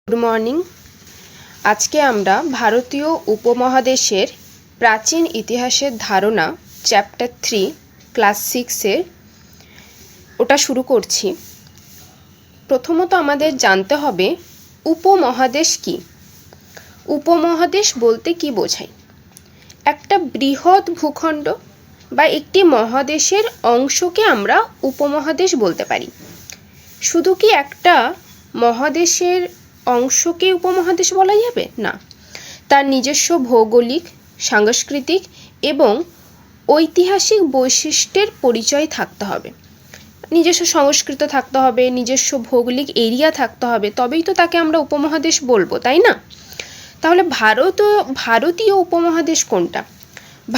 Good morning. আজকে আমরা ভারতীয় উপমহাদেশের প্রাচীন ইতিহাসের ধারণা চ্যাপ্টার 3 ক্লাস 6-এর ওটা শুরু করছি। প্রথমত আমাদের জানতে হবে উপমহাদেশ কি। উপমহাদেশ বলতে কি বোঝায়? একটা বৃহৎ ভূখণ্ড বা একটি মহাদেশের অংশকে আমরা উপমহাদেশ বলতে পারি। শুধু কি একটা মহাদেশের অংশকে উপমহাদেশ বলা যাবে? না, তার নিজস্ব ভৌগোলিক, সাংস্কৃতিক এবং ঐতিহাসিক বৈশিষ্ট্যের পরিচয় থাকতে হবে। নিজস্ব সংস্কৃত থাকতে হবে, নিজস্ব ভৌগোলিক এরিয়া থাকতে হবে, তবেই তো তাকে আমরা উপমহাদেশ বলবো, তাই না? তাহলে ভারতীয় উপমহাদেশ কোনটা?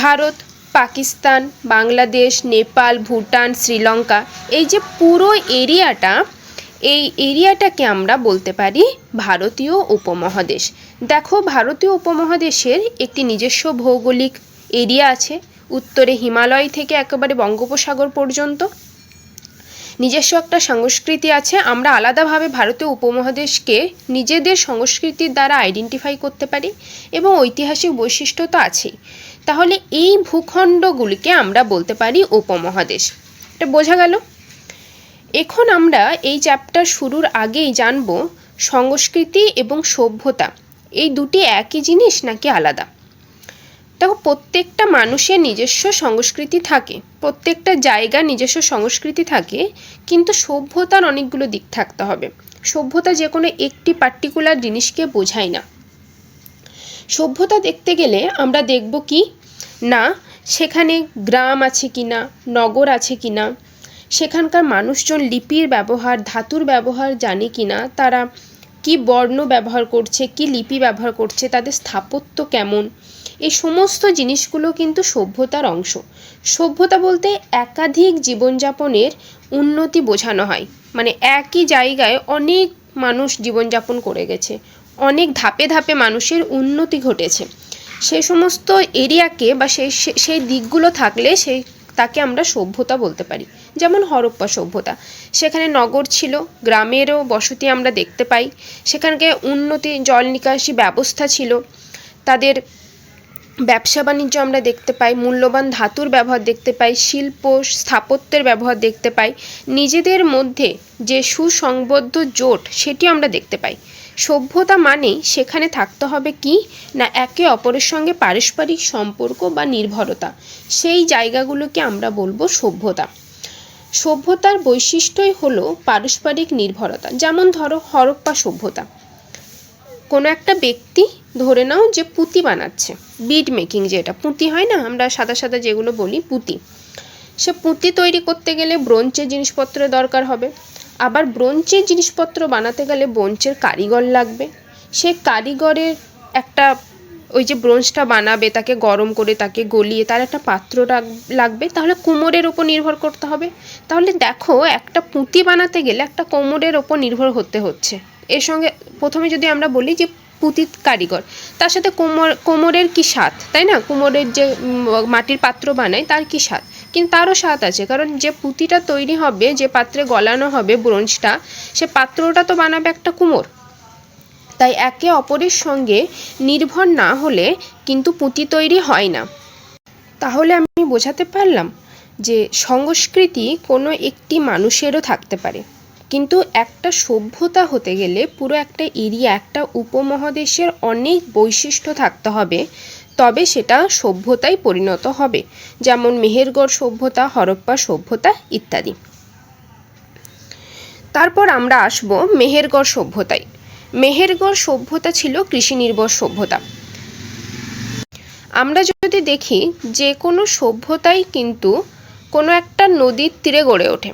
ভারত, পাকিস্তান, বাংলাদেশ, নেপাল, ভুটান, শ্রীলঙ্কা, এই যে পুরো এরিয়াটা, এই এরিয়াটাকে আমরা বলতে পারি ভারতীয় উপমহাদেশ। দেখো, ভারতীয় উপমহাদেশের একটি নিজস্ব ভৌগোলিক এরিয়া আছে, উত্তরে হিমালয় থেকে একেবারে বঙ্গোপসাগর পর্যন্ত। নিজস্ব একটা সংস্কৃতি আছে। আমরা আলাদাভাবে ভারতীয় উপমহাদেশকে নিজেদের সংস্কৃতির দ্বারা আইডেন্টিফাই করতে পারি এবং ঐতিহাসিক বৈশিষ্ট্য তো আছেই। তাহলে এই ভূখণ্ডগুলিকে আমরা বলতে পারি উপমহাদেশ। এটা বোঝা গেল? এখন আমরা এই চ্যাপ্টার শুরুর আগেই জানব সংস্কৃতি এবং সভ্যতা এই দুটি একই জিনিস নাকি আলাদা। দেখো, প্রত্যেকটা মানুষের নিজস্ব সংস্কৃতি থাকে, প্রত্যেকটা জায়গার নিজস্ব সংস্কৃতি থাকে, কিন্তু সভ্যতার অনেকগুলো দিক থাকতে হবে। সভ্যতা যে কোনো একটি পার্টিকুলার জিনিসকে বোঝায় না। সভ্যতা দেখতে গেলে আমরা দেখব কি না, সেখানে গ্রাম আছে কিনা, নগর আছে কিনা, সেখানকার মানুষজন লিপির ব্যবহার, ধাতুর ব্যবহার জানে কিনা, তারা কি বর্ণ ব্যবহার করছে, কি লিপি ব্যবহার করছে, তাদের স্থাপত্য কেমন, এই সমস্ত জিনিসগুলো কিন্তু সভ্যতার অংশ। সভ্যতা বলতে একাধিক জীবনযাপনের উন্নতি বোঝানো হয়। মানে একই জায়গায় অনেক মানুষ জীবনযাপন করে গেছে, অনেক ধাপে ধাপে মানুষের উন্নতি ঘটেছে। সেই সমস্ত এরিয়াকে বা সেই দিকগুলো থাকলে তাকে আমরা সভ্যতা বলতে পারি। যেমন হরপ্পা সভ্যতা, সেখানে নগর ছিল, গ্রামেরও বসতি আমরা দেখতে পাই, সেখানকে উন্নতি, জল নিকাশি ব্যবস্থা ছিল, তাদের ব্যবসা বাণিজ্য আমরা দেখতে পাই, মূল্যবান ধাতুর ব্যবহার দেখতে পাই, শিল্প স্থাপত্যের ব্যবহার দেখতে পাই, নিজেদের মধ্যে যে সুসংবদ্ধ জোট সেটিও আমরা দেখতে পাই। সভ্যতা মানেই সেখানে থাকতে হবে কি না, একে অপরের সঙ্গে পারস্পরিক সম্পর্ক বা নির্ভরতা, সেই জায়গাগুলোকে আমরা বলবো সভ্যতা। সভ্যতার বৈশিষ্ট্যই হলো পারস্পরিক নির্ভরতা। যেমন ধরো হরপ্পা সভ্যতা, কোনো একটা ব্যক্তি ধরে নাও যে পুঁতি বানাচ্ছে, বিড মেকিং, যেটা পুঁতি হয় না, আমরা সাদা সাদা যেগুলো বলি পুঁতি, সে পুঁতি তৈরি করতে গেলে ব্রোঞ্জের জিনিসপত্রের দরকার হবে। আবার ব্রোঞ্জের জিনিসপত্র বানাতে গেলে ব্রোঞ্জের কারিগর লাগবে। সে কারিগরের একটা, ওই যে ব্রোঞ্জটা বানাবে তাকে গরম করে, তাকে গলিয়ে তার একটা পাত্র লাগবে। তাহলে কুমোরের ওপর নির্ভর করতে হবে। তাহলে দেখো, একটা পুঁতি বানাতে গেলে একটা কুমোরের ওপর নির্ভর হতে হচ্ছে। এর সঙ্গে প্রথমে যদি আমরা বলি যে পুঁতির কারিগর, তার সাথে কুমোরের কি স্বাদ, তাই না? কুমোরের যে মাটির পাত্র বানায় তার কি স্বাদ, কিন্তু তারও স্বাদ আছে, কারণ যে পুঁতিটা তৈরি হবে, যে পাত্রে গলানো হবে ব্রোঞ্জটা, সে পাত্রটা তো বানাবে একটা কুমোর। তাই একে অপরের সঙ্গে নির্ভর না হলে কিন্তু পুঁতি তৈরি হয় না। তাহলে আমি বোঝাতে পারলাম যে সংস্কৃতি কোনো একটি মানুষেরও থাকতে পারে, কিন্তু একটা সভ্যতা হতে গেলে পুরো একটা এরিয়া, একটা উপমহাদেশের অনেক বৈশিষ্ট্য থাকতে হবে, তবে সেটা সভ্যতায় পরিণত হবে। যেমন মেহেরগড় সভ্যতা, হরপ্পা সভ্যতা ইত্যাদি। তারপর আমরা আসব মেহেরগড় সভ্যতায়। মেহেরগড় সভ্যতা ছিল কৃষি নির্ভর সভ্যতা। আমরা যদি দেখি, যে কোনো সভ্যতাই কিন্তু কোনো একটা নদীর তীরে গড়ে ওঠে,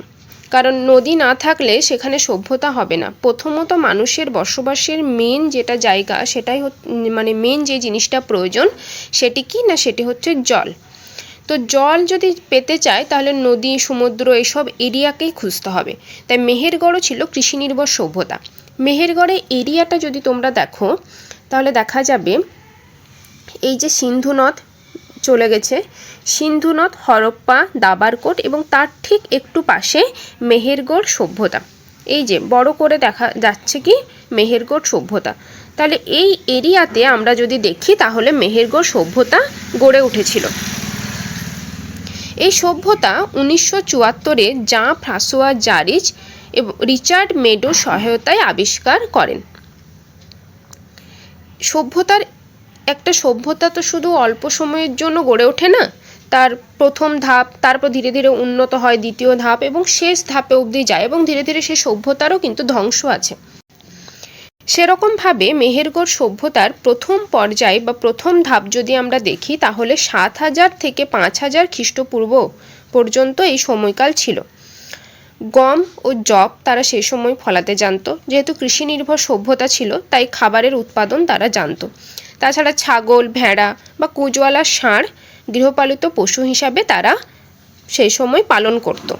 কারণ নদী না থাকলে সেখানে সভ্যতা হবে না। প্রথমত মানুষের বসবাসের মেন যেটা জায়গা, সেটাই মানে মেন যে জিনিসটা প্রয়োজন, সেটি কি না, সেটি হচ্ছে জল। তো জল যদি পেতে চায় তাহলে নদী, সমুদ্র, এসব এরিয়াকেই খুঁজতে হবে। তাই মেহেরগড়ও ছিল কৃষি নির্ভর সভ্যতা। মেহেরগড়ের এরিয়াটা যদি তোমরা দেখো, তাহলে দেখা যাবে এই যে সিন্ধু নদ চলে গেছে, সিন্ধু নদ, হরপ্পা, দাবারকোট এবং তার ঠিক একটু পাশে মেহেরগড় সভ্যতা। এই যে বড় করে দেখা যাচ্ছে কি মেহেরগড় সভ্যতা। তাহলে এই এরিয়াতে আমরা যদি দেখি তাহলে মেহেরগড় সভ্যতা গড়ে উঠেছিল। এই সভ্যতা 1974-এ জাঁ ফ্রাঁসোয়া জারিজ এবং রিচার্ড মেডোর সহায়তায় আবিষ্কার করেন। সভ্যতা তো শুধু অল্প সময়ের জন্য গড়ে ওঠে না, তার প্রথম ধাপ, তারপর ধীরে ধীরে উন্নত হয় দ্বিতীয় ধাপ এবং শেষ ধাপে অবধি যায় এবং ধীরে ধীরে সেই সভ্যতারও কিন্তু ধ্বংস আছে। সেরকমভাবে মেহেরগড় সভ্যতার প্রথম পর্যায় বা প্রথম ধাপ যদি আমরা দেখি তাহলে 7000 থেকে 5000 খ্রিস্টপূর্ব পর্যন্ত এই সময়কাল ছিল। গম ও যব তারা সেই সময় ফলাতে জানতো। যেহেতু কৃষি নির্ভর সভ্যতা ছিল তাই খাবারের উৎপাদন তারা জানতো। তাছাড়া ছাগল, ভেড়া বা কুঁজওয়ালা ষাঁড় গৃহপালিত পশু হিসাবে তারা সেই সময় পালন করত।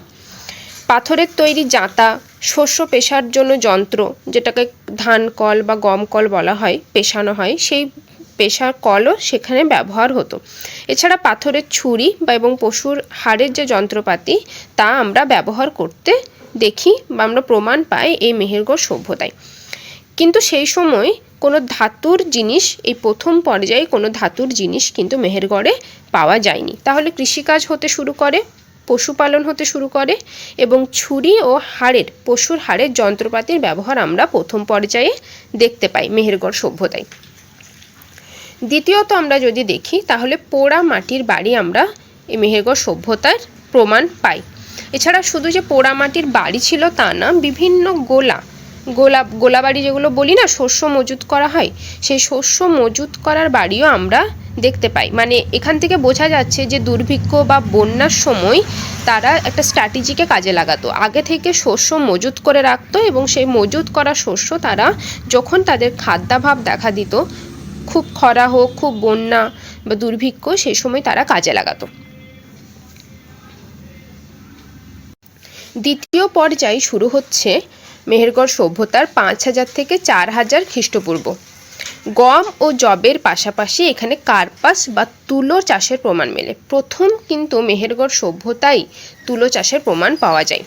পাথরের তৈরি জাঁতা, শস্য পেশার জন্য যন্ত্র, যেটাকে ধান কল বা গম কল বলা হয়, পেশানো হয়, সেই পেশার কলও সেখানে ব্যবহার হতো। এছাড়া পাথরের ছুরি এবং পশুর হাড়ের যে যন্ত্রপাতি তা আমরা ব্যবহার করতে দেখি বা আমরা প্রমাণ পাই এই মেহেরগড় সভ্যতায়। কিন্তু সেই সময় কোনো ধাতুর জিনিস, এই প্রথম পর্যায়ে কোনো ধাতুর জিনিস কিন্তু মেহেরগড়ে পাওয়া যায়নি। তাহলে কৃষিকাজ হতে শুরু করে, পশুপালন হতে শুরু করে এবং ছুরি ও পশুর হাড়ের যন্ত্রপাতির ব্যবহার আমরা প্রথম পর্যায়ে দেখতে পাই মেহেরগড় সভ্যতায়। দ্বিতীয়ত আমরা যদি দেখি তাহলে পোড়া মাটির বাড়ি আমরা এই মেহেরগড় সভ্যতার প্রমাণ পাই। এছাড়া শুধু যে পোড়া মাটির বাড়ি ছিল তা না, বিভিন্ন গোলা বাড়ি যেগুলো বলি না, শস্য মজুত করা হয়, সেই শস্য মজুত করার বাড়িও আমরা দেখতে পাই। মানে এখান থেকে বোঝা যাচ্ছে যে দুর্ভিক্ষ বা বন্যার সময় তারা একটা স্ট্র্যাটেজিকে কাজে লাগাতো, আগে থেকে শস্য মজুত করে রাখতো এবং সেই মজুত করা শস্য তারা যখন তাদের খাদ্যাভাব দেখা দিত, খুব খরা হোক, খুব বন্যা বা দুর্ভিক্ষ, সেই সময় তারা কাজে লাগাতো। দ্বিতীয় পর্যায় শুরু হচ্ছে মেহেরগড় সভ্যতার 5000 থেকে 4000 খ্রিস্টপূর্ব। গম ও যবের পাশাপাশি এখানে কার্পাস বা তুলো চাষের প্রমাণ মেলে। প্রথম কিন্তু মেহেরগড় সভ্যতায় তুলো চাষের প্রমাণ পাওয়া যায়।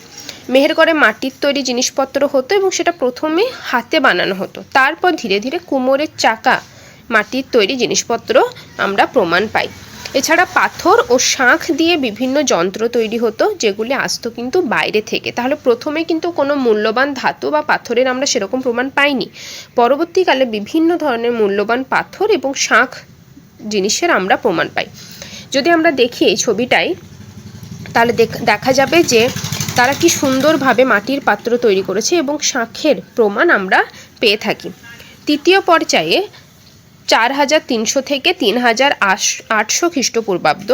মেহেরগড়ে মাটির তৈরি জিনিসপত্র হতো এবং সেটা প্রথমে হাতে বানানো হতো, তারপর ধীরে ধীরে কুমোরের চাকা মাটির তৈরি জিনিসপত্র আমরা প্রমাণ পাই। এছাড়া পাথর ও শাঁখ দিয়ে বিভিন্ন যন্ত্র তৈরি হতো যেগুলি আসতো কিন্তু বাইরে থেকে। তাহলে প্রথমে কিন্তু কোনো মূল্যবান ধাতু বা পাথরের আমরা সেরকম প্রমাণ পাইনি। পরবর্তীকালে বিভিন্ন ধরনের মূল্যবান পাথর এবং শাঁখ জিনিসের আমরা প্রমাণ পাই। যদি আমরা দেখি এই ছবিটায় তাহলে দেখা যাবে যে তারা কি সুন্দরভাবে মাটির পাত্র তৈরি করেছে এবং শাঁখের প্রমাণ আমরা পেয়ে থাকি। তৃতীয় পর্যায়ে 4300 থেকে 3800 খ্রিস্টপূর্বাব্দ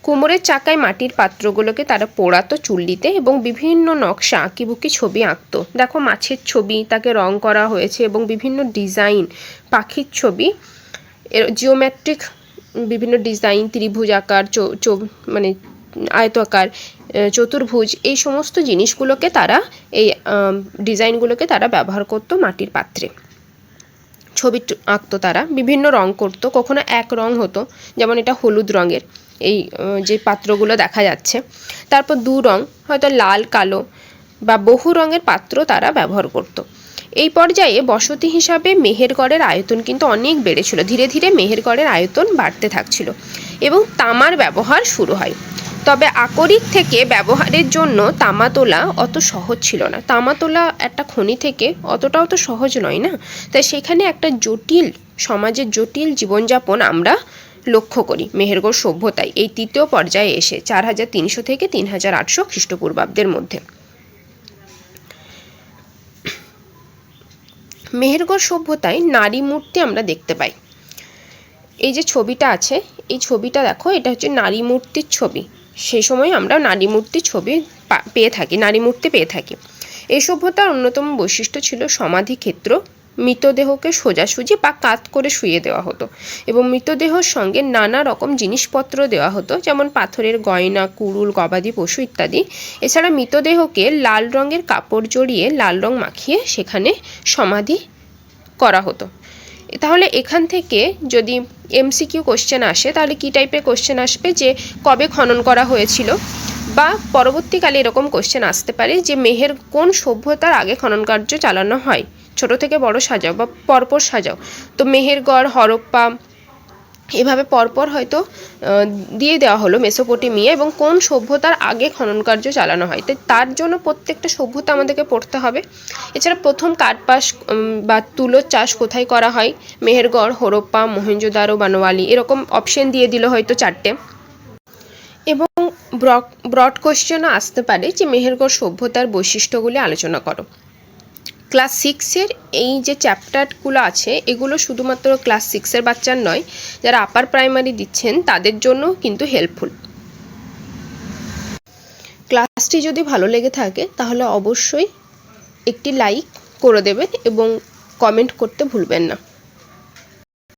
কুমোরের চাকায় মাটির পাত্রগুলোকে তারা পোড়াতো চুল্লিতে এবং বিভিন্ন নকশা আঁকিবুকি ছবি আঁকতো। দেখো মাছের ছবি, তাকে রং করা হয়েছে এবং বিভিন্ন ডিজাইন, পাখির ছবি, জিওমেট্রিক বিভিন্ন ডিজাইন, ত্রিভুজ আকার, মানে আয়তাকার, চতুর্ভুজ, এই সমস্ত জিনিসগুলোকে তারা, এই ডিজাইনগুলোকে তারা ব্যবহার করতো মাটির পাত্রে। ছবি আঁকতো তারা, বিভিন্ন রং করতো, কখনো এক রং হতো, যেমন এটা হলুদ রঙের এই যে পাত্রগুলো দেখা যাচ্ছে, তারপর দু রং, হয়তো লাল কালো বা বহু রঙের পাত্র তারা ব্যবহার করতো। এই পর্যায়ে বসতি হিসাবে মেহেরগড়ের আয়তন কিন্তু অনেক বেড়েছিল। ধীরে ধীরে মেহেরগড়ের আয়তন বাড়তে থাকছিল এবং তামার ব্যবহার শুরু হয়। তবে আকরিক থেকে ব্যবহারের জন্য তামা তোলা অত সহজ ছিল না। তামা তোলা একটা খনি থেকে অতটাও তো সহজ নয় না, তাই সেখানে একটা জটিল সমাজের জটিল জীবনযাপন আমরা লক্ষ্য করি মেহেরগড় সভ্যতায় এই তৃতীয় পর্যায়ে এসে 4300 থেকে 3800 খ্রিস্টপূর্বাব্দের মধ্যে। মেহেরগড় সভ্যতায় নারী মূর্তি আমরা দেখতে পাই। এই যে ছবিটা আছে, এই ছবিটা দেখো, এটা হচ্ছে নারী মূর্তির ছবি। সেই সময় আমরা নারী মূর্তির ছবি পেয়ে থাকি। এই সভ্যতার অন্যতম বৈশিষ্ট্য ছিল সমাধি ক্ষেত্র। মৃতদেহকে সোজাসুজি বা কাত করে শুইয়ে দেওয়া হতো এবং মৃতদেহর সঙ্গে নানা রকম জিনিসপত্র দেওয়া হতো, যেমন পাথরের গয়না, কুড়ুল, গবাদি পশু ইত্যাদি। এছাড়া মৃতদেহকে লাল রঙের কাপড় জড়িয়ে লাল রং মাখিয়ে সেখানে সমাধি করা হতো। তাহলে এখান থেকে যদি এমসিকিউ কোশ্চেন আসে তাহলে কী টাইপের কোশ্চেন আসবে, যে কবে খনন করা হয়েছিল, বা পরবর্তীকালে এরকম কোশ্চেন আসতে পারে যে কোন সভ্যতার আগে খনন কার্য চালানো হয়, ছোট থেকে বড় সাজাও বা পরপর সাজাও, তো মেহেরগড়, হরপ্পা এভাবে পরপর হয়তো দিয়ে দেওয়া হলো মেসোপটেমিয়া এবং কোন সভ্যতার আগে খনন কার্য চালানো হয়, তাই তার জন্য প্রত্যেকটা সভ্যতা আমাদেরকে পড়তে হবে। এছাড়া প্রথম কার্পাস বা তুলোর চাষ কোথায় করা হয়, মেহেরগড়, হরপ্পা, মহেঞ্জোদারো, বানোয়ালি, এরকম অপশন দিয়ে দিল হয়তো 4টে। এবং ব্রড কোশ্চেনও আসতে পারে যে মেহেরগড় সভ্যতার বৈশিষ্ট্যগুলি আলোচনা করো। ক্লাস 6-এর এই যে চ্যাপ্টারগুলো আছে এগুলো শুধুমাত্র ক্লাস 6-এর বাচ্চার নয়, যারা আপার প্রাইমারি দিচ্ছেন তাদের জন্য কিন্তু হেল্পফুল। ক্লাসটি যদি ভালো লেগে থাকে তাহলে অবশ্যই একটি লাইক করে দেবেন এবং কমেন্ট করতে ভুলবেন না।